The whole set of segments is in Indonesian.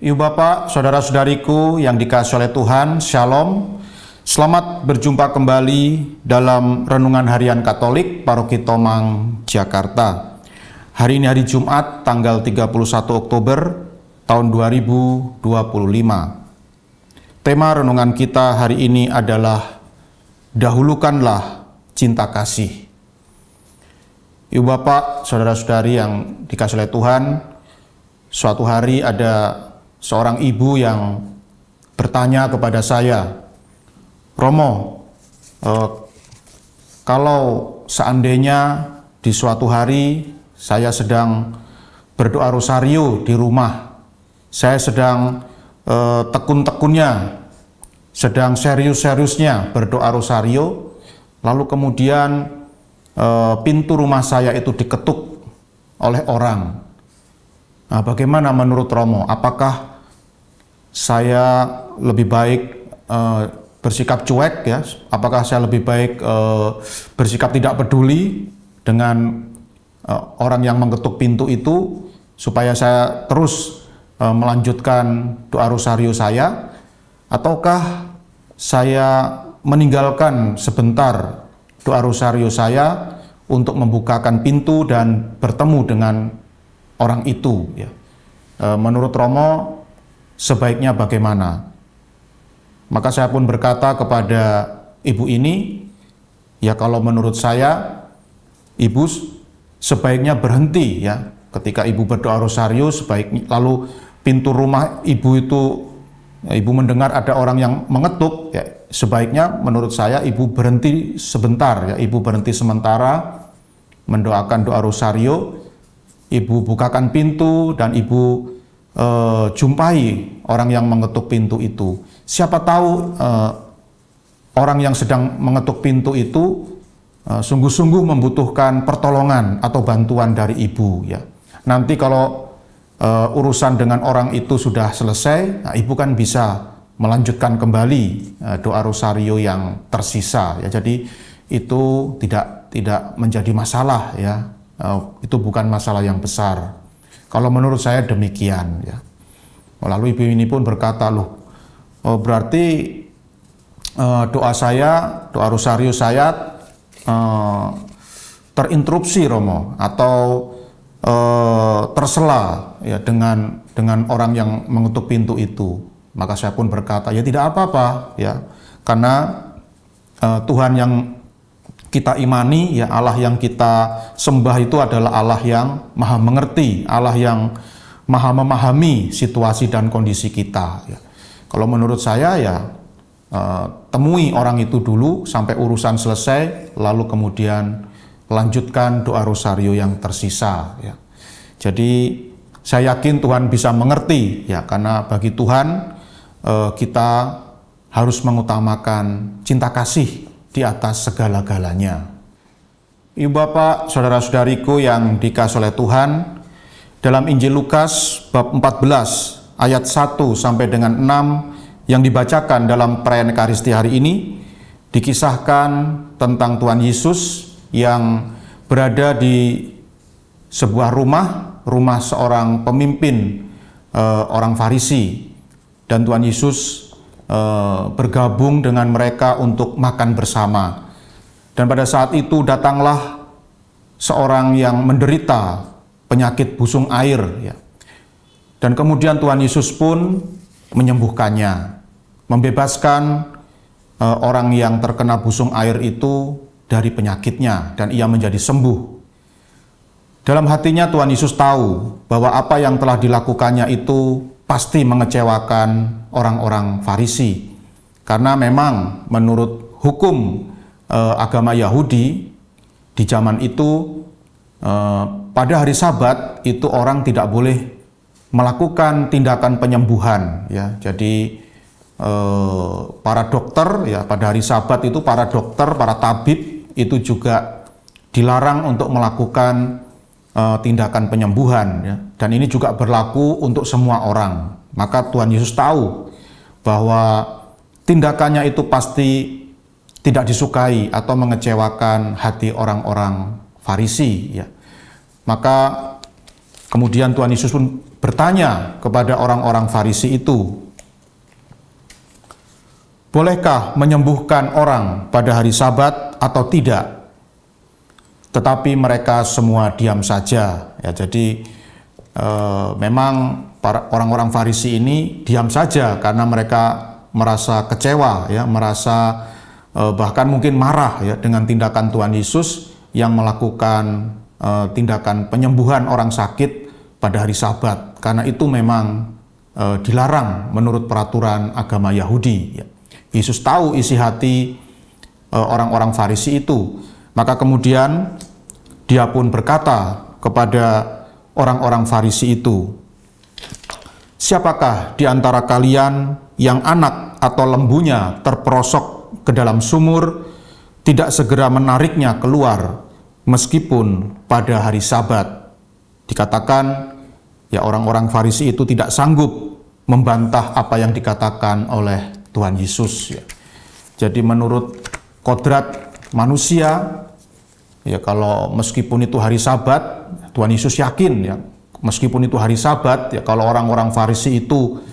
Ibu Bapak, saudara-saudariku yang dikasihi oleh Tuhan, Shalom. Selamat berjumpa kembali dalam Renungan Harian Katolik Paroki Tomang, Jakarta. Hari ini hari Jumat, tanggal 31 Oktober tahun 2025. Tema renungan kita hari ini adalah Dahulukanlah Cinta Kasih. Ibu Bapak, saudara-saudari yang dikasihi oleh Tuhan, suatu hari ada seorang ibu yang bertanya kepada saya, Romo, kalau seandainya di suatu hari saya sedang berdoa rosario di rumah, saya sedang tekun-tekunnya, sedang serius-seriusnya berdoa rosario, lalu kemudian pintu rumah saya itu diketuk oleh orang. Nah, bagaimana menurut Romo? Apakah saya lebih baik bersikap cuek, ya? Apakah saya lebih baik bersikap tidak peduli dengan orang yang mengetuk pintu itu, supaya saya terus melanjutkan doa rosario saya, ataukah saya meninggalkan sebentar doa rosario saya untuk membukakan pintu dan bertemu dengan orang itu, ya? Menurut Romo, sebaiknya bagaimana? Maka saya pun berkata kepada ibu ini, ya kalau menurut saya, ibu sebaiknya berhenti, ya. Ketika ibu berdoa rosario, sebaiknya lalu pintu rumah ibu itu, ibu mendengar ada orang yang mengetuk, ya, sebaiknya menurut saya ibu berhenti sebentar, ya. Ibu berhenti sementara mendoakan doa rosario, ibu bukakan pintu dan ibu jumpai orang yang mengetuk pintu itu. Siapa tahu orang yang sedang mengetuk pintu itu sungguh-sungguh membutuhkan pertolongan atau bantuan dari ibu, ya. Nanti kalau urusan dengan orang itu sudah selesai, nah, ibu kan bisa melanjutkan kembali doa rosario yang tersisa, ya. Jadi itu tidak menjadi masalah, ya. Itu bukan masalah yang besar. Kalau menurut saya demikian, ya. Lalu ibu ini pun berkata, loh, berarti doa rosario saya terinterupsi, Romo, atau tersela, ya, dengan orang yang mengetuk pintu itu. Maka saya pun berkata, ya tidak apa-apa, ya, karena Tuhan yang kita imani, ya, Allah yang kita sembah itu adalah Allah yang maha mengerti, Allah yang maha memahami situasi dan kondisi kita, ya. Kalau menurut saya, ya, temui orang itu dulu sampai urusan selesai, lalu kemudian lanjutkan doa rosario yang tersisa, ya. Jadi saya yakin Tuhan bisa mengerti, ya, karena bagi Tuhan kita harus mengutamakan cinta kasih di atas segala-galanya. Ibu Bapak, saudara-saudariku yang dikasihi oleh Tuhan, dalam Injil Lukas bab 14 ayat 1 sampai dengan 6 yang dibacakan dalam perayaan Ekaristi hari ini, dikisahkan tentang Tuhan Yesus yang berada di sebuah rumah seorang pemimpin orang Farisi, dan Tuhan Yesus bergabung dengan mereka untuk makan bersama. Dan pada saat itu datanglah seorang yang menderita penyakit busung air, ya. Dan kemudian Tuhan Yesus pun menyembuhkannya, membebaskan orang yang terkena busung air itu dari penyakitnya, dan ia menjadi sembuh. Dalam hatinya Tuhan Yesus tahu bahwa apa yang telah dilakukannya itu pasti mengecewakan orang-orang Farisi, karena memang menurut hukum agama Yahudi di zaman itu, pada hari Sabat itu orang tidak boleh melakukan tindakan penyembuhan, ya. Jadi para dokter, ya, pada hari Sabat itu para dokter, para tabib itu juga dilarang untuk melakukan tindakan penyembuhan, ya. Dan ini juga berlaku untuk semua orang. Maka Tuhan Yesus tahu bahwa tindakannya itu pasti tidak disukai atau mengecewakan hati orang-orang Farisi, ya. Maka Kemudian Tuhan Yesus pun bertanya kepada orang-orang Farisi itu, bolehkah menyembuhkan orang pada hari Sabat atau tidak? Tetapi mereka semua diam saja. Ya, jadi memang para orang-orang Farisi ini diam saja karena mereka merasa kecewa, ya, merasa bahkan mungkin marah ya dengan tindakan Tuhan Yesus yang melakukan tindakan penyembuhan orang sakit pada hari Sabat, karena itu memang dilarang menurut peraturan agama Yahudi. Ya. Yesus tahu isi hati orang-orang Farisi itu, maka kemudian dia pun berkata kepada orang-orang Farisi itu, siapakah di antara kalian yang anak atau lembunya terperosok ke dalam sumur, tidak segera menariknya keluar meskipun pada hari Sabat? Dikatakan, ya, orang-orang Farisi itu tidak sanggup membantah apa yang dikatakan oleh Tuhan Yesus. Ya. Jadi menurut kodrat manusia, ya, kalau meskipun itu hari Sabat, Tuhan Yesus yakin, ya, meskipun itu hari Sabat, ya, kalau orang-orang Farisi itu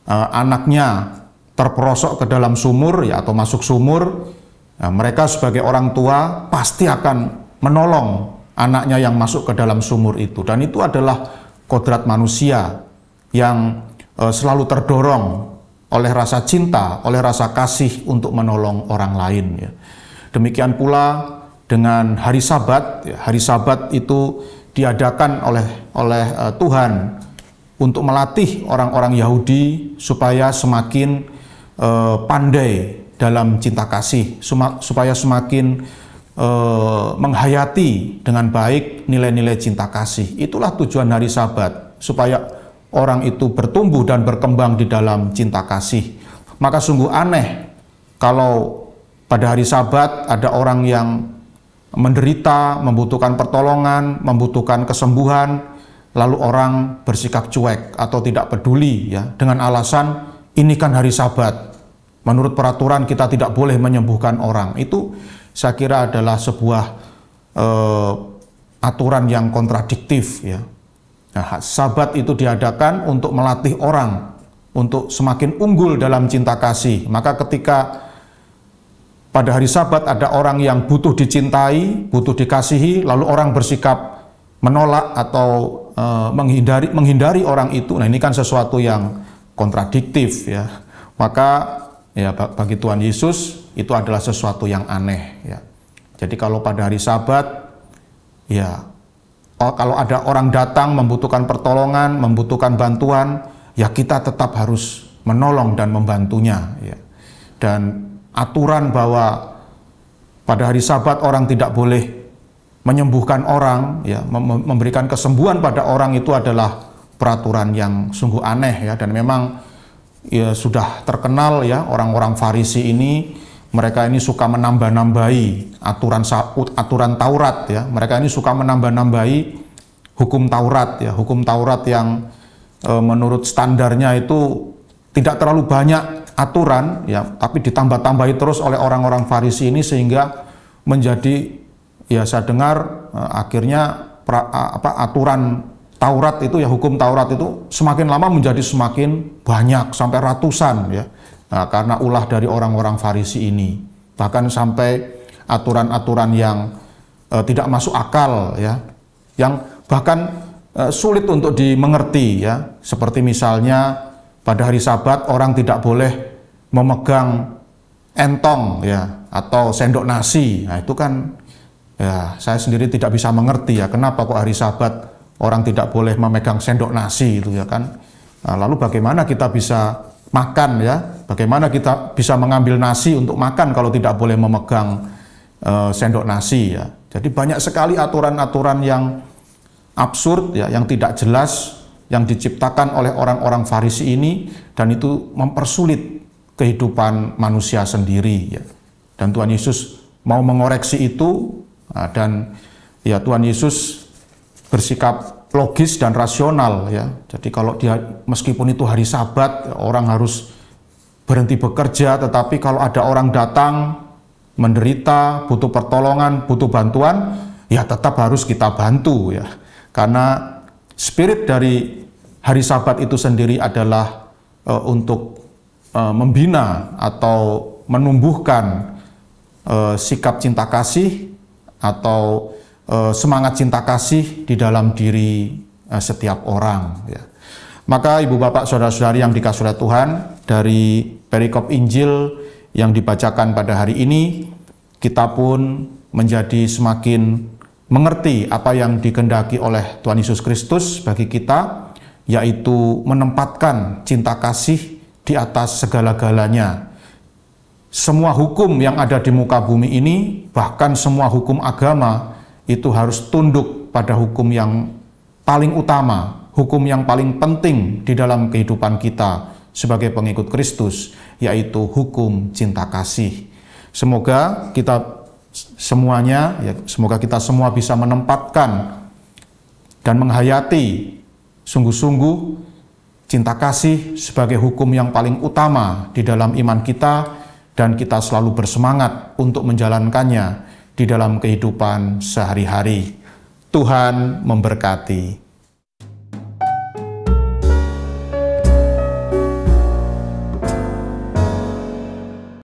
anaknya terperosok ke dalam sumur, ya, atau masuk sumur, ya, mereka sebagai orang tua pasti akan menolong anaknya yang masuk ke dalam sumur itu. Dan itu adalah kodrat manusia yang selalu terdorong oleh rasa cinta, oleh rasa kasih untuk menolong orang lain. Ya. Demikian pula dengan hari Sabat. Ya, hari Sabat itu diadakan oleh Tuhan untuk melatih orang-orang Yahudi supaya semakin pandai dalam cinta kasih, supaya semakin menghayati dengan baik nilai-nilai cinta kasih. Itulah tujuan hari Sabat, supaya orang itu bertumbuh dan berkembang di dalam cinta kasih. Maka sungguh aneh kalau pada hari Sabat ada orang yang menderita, membutuhkan pertolongan, membutuhkan kesembuhan, lalu orang bersikap cuek atau tidak peduli, ya, dengan alasan ini kan hari Sabat. Menurut peraturan kita tidak boleh menyembuhkan orang. Itu saya kira adalah sebuah aturan yang kontradiktif, ya. Nah, Sabat itu diadakan untuk melatih orang untuk semakin unggul dalam cinta kasih. Maka ketika pada hari Sabat ada orang yang butuh dicintai, butuh dikasihi, lalu orang bersikap menolak atau menghindari orang itu, nah ini kan sesuatu yang kontradiktif, ya. Maka ya bagi Tuhan Yesus itu adalah sesuatu yang aneh, ya. Jadi kalau pada hari Sabat, ya, kalau ada orang datang membutuhkan pertolongan, membutuhkan bantuan, ya kita tetap harus menolong dan membantunya, ya. Dan aturan bahwa pada hari Sabat orang tidak boleh menyembuhkan orang, ya, memberikan kesembuhan pada orang, itu adalah peraturan yang sungguh aneh, ya. Dan memang ya sudah terkenal, ya, orang-orang Farisi ini, mereka ini suka menambah-nambahi aturan Taurat, ya. Mereka ini suka menambah-nambahi hukum Taurat, ya, hukum Taurat yang menurut standarnya itu tidak terlalu banyak aturan, ya, tapi ditambah-tambahi terus oleh orang-orang Farisi ini sehingga menjadi, ya, saya dengar akhirnya aturan Taurat itu, ya, hukum Taurat itu semakin lama menjadi semakin banyak sampai ratusan, ya. Nah, karena ulah dari orang-orang Farisi ini, bahkan sampai aturan-aturan yang tidak masuk akal, ya, yang bahkan sulit untuk dimengerti, ya. Seperti misalnya pada hari Sabat orang tidak boleh memegang entong, ya, atau sendok nasi. Nah, itu kan, ya, saya sendiri tidak bisa mengerti, ya, kenapa kok hari Sabat orang tidak boleh memegang sendok nasi itu, ya kan. Nah, lalu bagaimana kita bisa makan, ya? Bagaimana kita bisa mengambil nasi untuk makan kalau tidak boleh memegang sendok nasi, ya? Jadi banyak sekali aturan-aturan yang absurd, ya, yang tidak jelas, yang diciptakan oleh orang-orang Farisi ini, dan itu mempersulit kehidupan manusia sendiri, ya. Dan Tuhan Yesus mau mengoreksi itu, dan ya Tuhan Yesus bersikap logis dan rasional, ya. Jadi kalau dia, meskipun itu hari Sabat, orang harus berhenti bekerja, tetapi kalau ada orang datang menderita, butuh pertolongan, butuh bantuan, ya tetap harus kita bantu, ya. Karena spirit dari hari Sabat itu sendiri adalah untuk membina atau menumbuhkan sikap cinta kasih atau semangat cinta kasih di dalam diri setiap orang. Ya. Maka ibu bapak saudara-saudari yang dikasihi oleh Tuhan, dari perikop Injil yang dibacakan pada hari ini, kita pun menjadi semakin mengerti apa yang dikehendaki oleh Tuhan Yesus Kristus bagi kita, yaitu menempatkan cinta kasih di atas segala-galanya. Semua hukum yang ada di muka bumi ini, bahkan semua hukum agama, itu harus tunduk pada hukum yang paling utama, hukum yang paling penting di dalam kehidupan kita sebagai pengikut Kristus, yaitu hukum cinta kasih. Semoga kita semuanya, semoga kita semua bisa menempatkan dan menghayati sungguh-sungguh cinta kasih sebagai hukum yang paling utama di dalam iman kita, dan kita selalu bersemangat untuk menjalankannya di dalam kehidupan sehari-hari. Tuhan memberkati.